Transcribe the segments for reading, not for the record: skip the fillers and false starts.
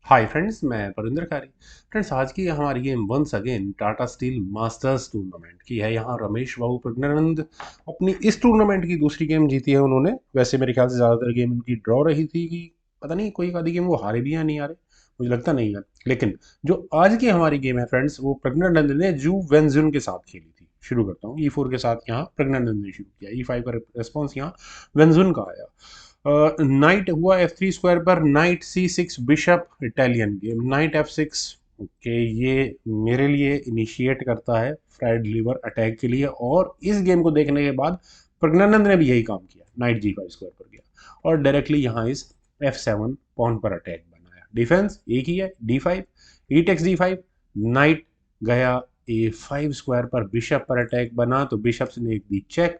Hi friends, मैं परिंदर कारी। Friends, आज की हमारी game once again Tata Steel Masters tournament की है। यहाँ रमेश बाबू प्रज्ञानंद अपनी इस टूर्नामेंट की दूसरी गेम जीती है उन्होंने। वैसे मेरे ख्याल से ज़्यादातर गेम उनकी ड्रॉ रही थी कि पता नहीं कोई आधी गेम वो हारे भी या नहीं हारे, मुझे लगता नहीं है। लेकिन जो आज की हमारी गेम है फ्रेंड्स, वो प्रज्ञानंद ने जू वेंजुन के साथ खेली थी। शुरू करता हूँ E4 के साथ। यहाँ प्रज्ञानंद ने शुरू किया, E5 का रिस्पॉन्स यहाँ वेंजुन का आया। नाइट हुआ F3 स्क्वायर पर, night C6 bishop, Italian game, night F6। Okay, ये मेरे लिए इनिशिएट करता है फ्राइड लीवर अटैक के लिए, और इस गेम को देखने के बाद प्रज्ञानंद ने भी यही काम किया, नाइट G5 स्क्वायर पर गया और डायरेक्टली यहाँ इस F7 पॉन पर अटैक बनाया। डिफेंस एक ही है, D5, ई टेक्स D5, नाइट गया A5 स्क्वायर पर, बिशप पर अटैक बना तो बिशप ने एक दी चेक,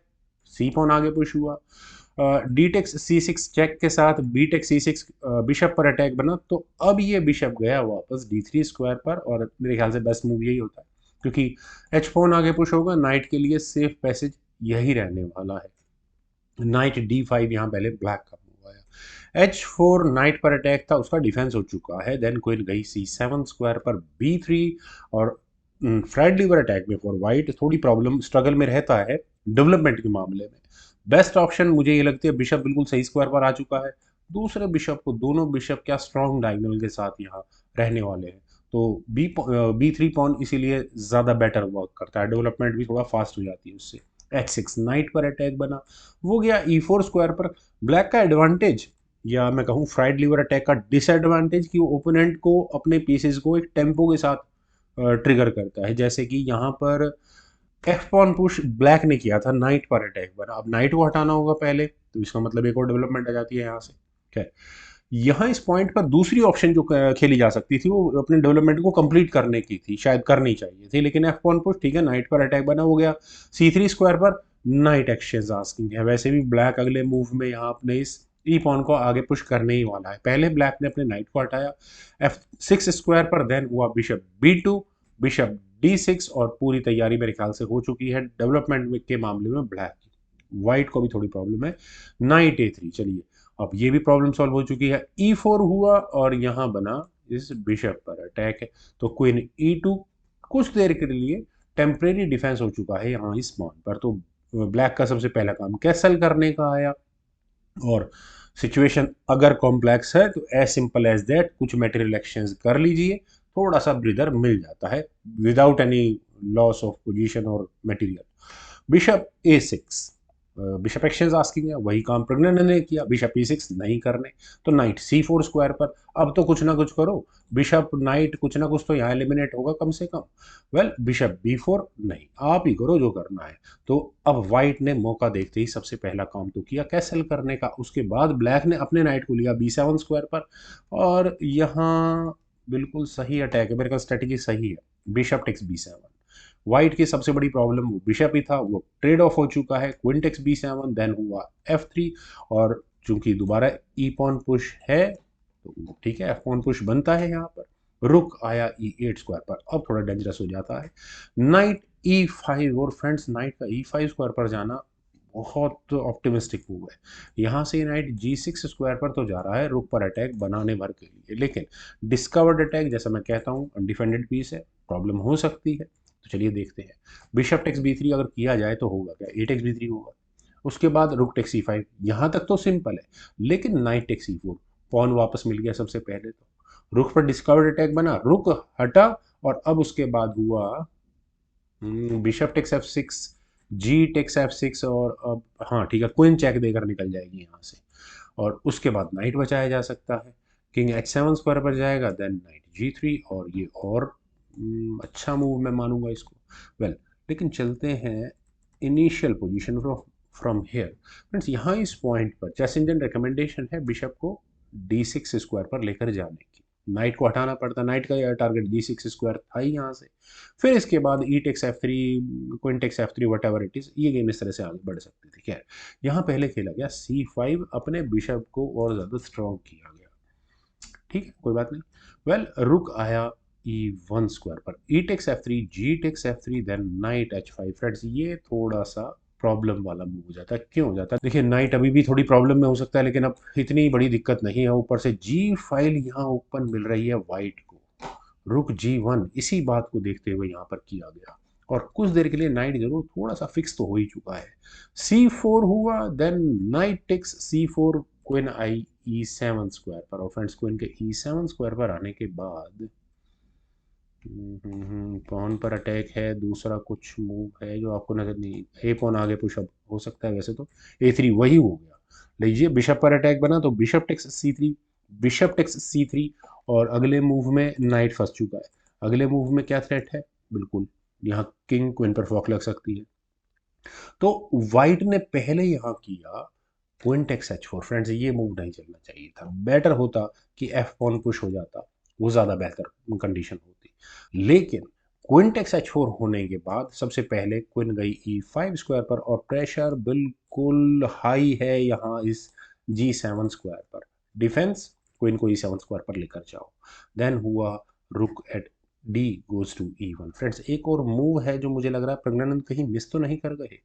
सी पॉन आगे पुश हुआ। डी टेक्स C6 चेक के साथ बी टेक्स C6 बिशप पर अटैक बना, तो अब ये बिशप गया वापस D3 स्क्वायर पर, और मेरे ख्याल से बेस्ट मूव यही होता है क्योंकि एच फोन आगे पुश होगा, नाइट के लिए सेफ पैसेज यही रहने वाला है। नाइट D5 यहाँ पहले ब्लैक का मूव आया, H4 नाइट पर अटैक था, उसका डिफेंस हो चुका है। देन क्वीन गई C7 स्क्वायर पर, B3, और फ्रेड लीवर अटैक में फॉर वाइट थोड़ी प्रॉब्लम स्ट्रगल में रहता है डेवलपमेंट के मामले में। बेस्ट ऑप्शन मुझे ये लगती है, बिशप बिल्कुल सही स्क्वायर पर आ चुका है। दूसरे बिशप को, दोनों बिशप क्या स्ट्रॉन्ग डायगोनल के साथ यहाँ रहने वाले हैं, तो B3 पॉन इसीलिए ज़्यादा बेटर वर्क करता है, डेवलपमेंट भी थोड़ा फास्ट हो जाती है उससे। H6 नाइट पर अटैक बना, वो गया E4 स्क्वायर पर। ब्लैक का एडवांटेज, या मैं कहूँ फ्राइड लीवर अटैक का डिसएडवांटेज, कि वो ओपोनेंट को अपने पीसेस को एक टेम्पो के साथ ट्रिगर करता है। जैसे कि यहाँ पर एफ पॉन पुश ब्लैक ने किया था, नाइट पर अटैक बना, अब नाइट को हटाना होगा पहले, तो इसका मतलब एक और डेवलपमेंट आ जाती है यहाँ से। ठीक है, यहाँ इस पॉइंट पर दूसरी ऑप्शन जो खेली जा सकती थी, वो अपने डेवलपमेंट को कंप्लीट करने की थी, शायद करनी चाहिए थी, लेकिन एफ पॉन पुश ठीक है, नाइट पर अटैक बना, हो गया C3 स्क्वायर पर, नाइट एक्सचेंज आस्किंग है। वैसे भी ब्लैक अगले मूव में यहाँ अपने इस ई पॉन को आगे पुश करने ही वाला है। पहले ब्लैक ने अपने नाइट को हटाया F6 स्क्वायर पर, देन हुआ बिशप B2, बिशप D6, और पूरी तैयारी मेरे ख्याल से हो चुकी है डेवलपमेंट के मामले में ब्लैक की। वाइट को भी थोड़ी प्रॉब्लम है, नाइट A3। चलिए, अब ये भी प्रॉब्लम सॉल्व हो चुकी है। E4 हुआ और यहाँ बना इस बिशप पर अटैक है, तो क्वीन E2, कुछ देर के लिए टेम्परेरी डिफेंस हो चुका है यहाँ इस पॉन पर। तो ब्लैक का सबसे पहला काम कैसल करने का आया, और सिचुएशन अगर कॉम्प्लेक्स है तो एज सिंपल एज दैट कुछ मटेरियल एक्सचेंज कर लीजिए, थोड़ा सा ब्रीदर मिल जाता है without any loss of position और material. Bishop A6, bishop exchange asking है, वही काम प्रज्ञानंद ने किया, बिशप E6 नहीं करने, तो नाइट C4 स्क्वायर पर। अब तो कुछ ना कुछ करो, बिशप नाइट कुछ ना कुछ तो यहाँ एलिमिनेट होगा कम से कम। वेल, बिशप B4 नहीं, आप ही करो जो करना है। तो अब वाइट ने मौका देखते ही सबसे पहला काम तो किया कैसल करने का, उसके बाद ब्लैक ने अपने नाइट को लिया B7 स्क्वायर पर, और यहाँ बिल्कुल सही अटैक है, मेरे का स्ट्रेटेजी सही है, बिशप टेक्स B7। व्हाइट की सबसे बड़ी प्रॉब्लम वो बिशप ही था, वो ट्रेड ऑफ हो चुका है, क्वीन टेक्स B7, देन हुआ F3, और चूंकि दोबारा ई पॉन पुश है तो ठीक है, एफ पॉन पुश बनता है यहाँ पर। रुक आया E8 स्क्वायर पर, अब थोड़ा डेंजरस हो जाता है, नाइट E5, और फ्रेंड्स नाइट का E5 स्क्वायर पर जाना बहुत ऑप्टिमिस्टिक मूव है। यहाँ से नाइट G6 स्क्वायर पर तो जा रहा है रुक पर अटैक बनाने भर के लिए, लेकिन डिस्कवर्ड अटैक, जैसा मैं कहता हूँ, अनडिफेंडेड पीस है, प्रॉब्लम हो सकती है। तो चलिए देखते हैं, बिशप टेक्स B3 अगर किया जाए तो होगा क्या, ए टेक्स B3 होगा, उसके बाद रुक टेक्स C5, यहाँ तक तो सिंपल है। लेकिन नाइट टेक्स C4, पॉन वापस मिल गया सबसे पहले, तो रुक पर डिस्कवर्ड अटैक बना, रुक हटा, और अब उसके बाद हुआ बिशप टेक्स F6, जी टेक्स F6, और अब हाँ ठीक है, क्वीन चेक देकर निकल जाएगी यहाँ से, और उसके बाद नाइट बचाया जा सकता है, किंग H7 स्क्वायर पर जाएगा, देन नाइट G3, और ये और अच्छा मूव मैं मानूंगा इसको। वेल, लेकिन चलते हैं initial position from here. Friends, यहाँ इस पॉइंट पर चेस इंडियन रिकमेंडेशन है बिशप को D6 स्क्वायर पर लेकर जाने की, नाइट को हटाना पड़ता, नाइट का टारगेट D6 स्क्वायर था ही यहाँ से। फिर इसके बाद E takes F3, queen takes F3, whatever it is, ये गेम इस तरह से आगे बढ़ सकती थी। खैर, यहाँ पहले खेला गया C5, अपने बिशप को और ज़्यादा स्ट्रॉन्ग किया गया, ठीक है, कोई बात नहीं। वेल, रुक आया E1 स्क्वायर पर, E takes F3, G takes F3, then knight H5। Friends, ये थोड़ा सा प्रॉब्लम वाला मूव हो जाता है। क्यों हो जाता है? देखिए नाइट अभी भी थोड़ी प्रॉब्लम में हो सकता है, लेकिन अब इतनी बड़ी दिक्कत नहीं है। ऊपर से जी फाइल यहाँ ओपन मिल रही है वाइट को, रुक G1 इसी बात को देखते हुए यहाँ पर किया गया, और कुछ देर के लिए नाइट जरूर थोड़ा सा फिक्स तो हो ही चुका है। C4 हुआ, then knight takes C4, queen आई E7 स्क्वायर पर, और फ्रेंड्स क्वीन के E7 स्क्वायर पर आने के बाद पॉन पर अटैक है, दूसरा कुछ मूव है जो आपको नजर नहीं, ए पॉन आगे पुशअप हो सकता है, वैसे तो A3 वही हो गया। लीजिए बिशप पर अटैक बना तो bishop takes C3, bishop takes C3, और अगले मूव में नाइट फंस चुका है। अगले मूव में क्या थ्रेट है? बिल्कुल यहाँ किंग क्वीन पर फॉक लग सकती है। तो व्हाइट ने पहले यहाँ किया क्वीन टेक्स H4, फ्रेंड्स ये मूव नहीं चलना चाहिए था। बेटर होता कि एफ पॉन पुश हो जाता, वो ज़्यादा बेहतर कंडीशन होती। लेकिन क्वीन टेक्स H4 होने के बाद सबसे पहले क्वीन गई E5 स्क्वायर पर, और प्रेशर बिल्कुल हाई है यहाँ इस G7 स्क्वायर पर। डिफेंस क्वीन को E7 स्क्वायर पर लेकर जाओ। देन हुआ rook at D goes to E1। Friends एक और मूव है जो मुझे लग रहा है प्रज्ञानंद कहीं मिस तो नहीं कर गए।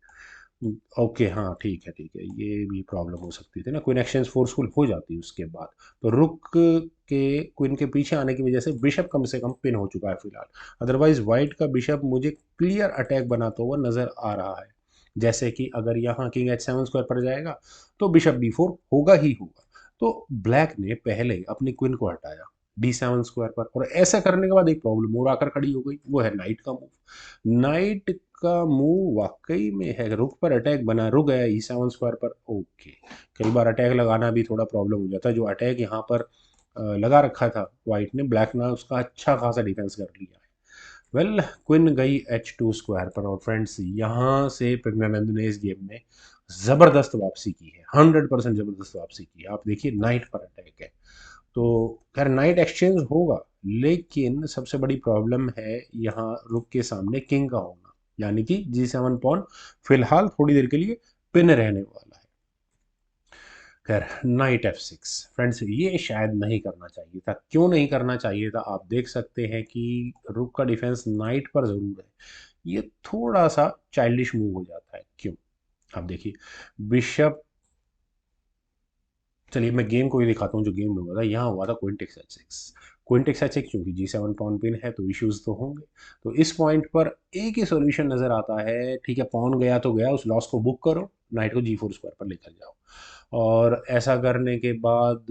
ओके हाँ ठीक है ठीक है, ये भी प्रॉब्लम हो सकती थी ना, क्वीन एक्सचेंज फोर्सफुल हो जाती उसके बाद। तो रुक के क्वीन के पीछे आने की वजह से बिशप कम से कम पिन हो चुका है फिलहाल। अदरवाइज वाइट का बिशप मुझे क्लियर अटैक बनाता हुआ नजर आ रहा है। जैसे कि अगर यहाँ किंग H7 स्क्वायर पर जाएगा तो बिशप B4 होगा ही होगा। तो ब्लैक ने पहले अपनी क्वीन को हटाया D7 स्क्वायर पर, और ऐसा करने के बाद एक प्रॉब्लम और आकर खड़ी हो गई, वो है नाइट का मूव। नाइट का मूव वाकई में है, रुक पर अटैक बना, रुक गया E7 स्क्वायर पर। ओके, कई बार अटैक लगाना भी थोड़ा प्रॉब्लम हो जाता है। जो अटैक यहाँ पर लगा रखा था वाइट ने, ब्लैक ने उसका अच्छा खासा डिफेंस कर लिया है। वेल क्वीन गई H2 स्क्वायर पर, और फ्रेंड्स यहाँ से प्रज्ञानंद ने इस गेम में ज़बरदस्त वापसी की है, 100% ज़बरदस्त वापसी की है। आप देखिए नाइट पर अटैक है, तो खैर नाइट एक्सचेंज होगा, लेकिन सबसे बड़ी प्रॉब्लम है यहाँ रुक के सामने किंग का होना, यानी कि G7 पॉन फिलहाल थोड़ी देर के लिए पिन रहने वाला है। खैर नाइट F6, फ्रेंड्स ये शायद नहीं करना चाहिए था। क्यों नहीं करना चाहिए था? आप देख सकते हैं कि रुक का डिफेंस नाइट पर जरूर है, ये थोड़ा सा चाइल्डिश मूव हो जाता है। क्यों? आप देखिए बिशप, चलिए मैं गेम को ही दिखाता हूँ जो गेम में हुआ था। यहाँ हुआ था क्विंटेक्स H6, क्विंटेक्स H6 क्योंकि G7 पॉन पिन है तो इश्यूज तो होंगे। तो इस पॉइंट पर एक ही सॉल्यूशन नजर आता है, ठीक है पॉन गया तो गया, उस लॉस को बुक करो, नाइट को G4 स्क्वायर पर लेकर जाओ। और ऐसा करने के बाद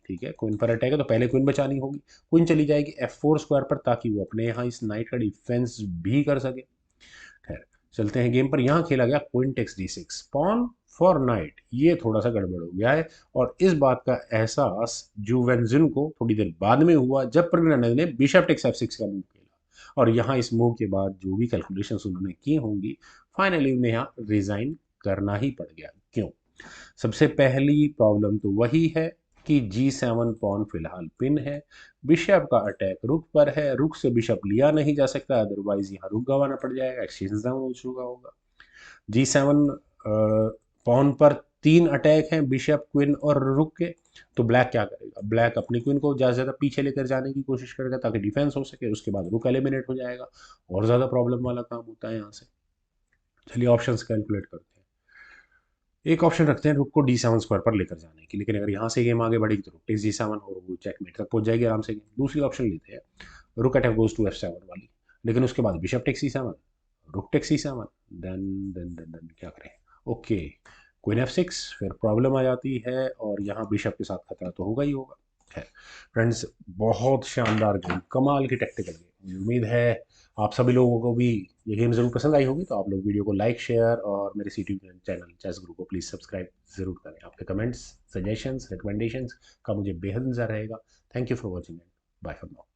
ठीक है क्वीन पर अटैक है तो पहले क्वीन बचानी होगी, क्वीन चली जाएगी F4 स्क्वायर पर, ताकि वो अपने यहाँ इस नाइट का डिफेंस भी कर सके। खैर चलते हैं गेम पर। यहाँ खेला गया queen takes D6 pawn for knight, ये थोड़ा सा गड़बड़ हो गया है, और इस बात का एहसास जुवेंजिन को थोड़ी देर बाद में हुआ जब प्रज्ञानंद ने बिशप टेक्स F6 का मूव खेला। और यहाँ इस मूव के बाद जो भी कैलकुलेशंस उन्होंने की होंगी, फाइनली उन्हें यहाँ रिजाइन करना ही पड़ गया। क्यों? सबसे पहली प्रॉब्लम तो वही है कि G7 पॉन फिलहाल पिन है, बिशप का अटैक रुक पर है, रुक से बिशप लिया नहीं जा सकता, अदरवाइज यहाँ रुक गंवाना पड़ जाएगा, एक्सचेंज डाउन हो चुका होगा। G7 पॉन पर 3 अटैक हैं, बिशप क्वीन और रुक के। तो ब्लैक क्या करेगा? ब्लैक अपनी क्वीन को ज़्यादा से ज़्यादा पीछे लेकर जाने की कोशिश करेगा ताकि डिफेंस हो सके, उसके बाद रुक एलिमिनेट हो जाएगा, और ज़्यादा प्रॉब्लम वाला काम होता है यहाँ से। चलिए ऑप्शंस कैलकुलेट करते हैं। एक ऑप्शन रखते हैं रुक को D7 स्क्वायर पर लेकर जाने की, लेकिन अगर यहाँ से गेम आगे बढ़ेगी तो रुक टेक्स G7 और वो चेकमेट तक पहुंच जाएगी आराम से। दूसरी ऑप्शन लेते हैं रुक eight F goes to F7 वाली, लेकिन उसके बाद bishop takes C7, rook takes C7, then क्या करें? ओके क्वीन F6, फिर प्रॉब्लम आ जाती है, और यहाँ बिशप के साथ खतरा तो होगा ही होगा। खैर फ्रेंड्स बहुत शानदार गेम, कमाल की टेक्टिकल गेम। मुझे उम्मीद है आप सभी लोगों को भी ये गेम जरूर पसंद आई होगी। तो आप लोग वीडियो को लाइक शेयर और मेरे सी चैनल चेस गुरु को प्लीज़ सब्सक्राइब जरूर करें। आपके कमेंट्स सजेशंस रिकमेंडेशंस का मुझे बेहद इंतजार रहेगा। Thank you for watching and bye for now.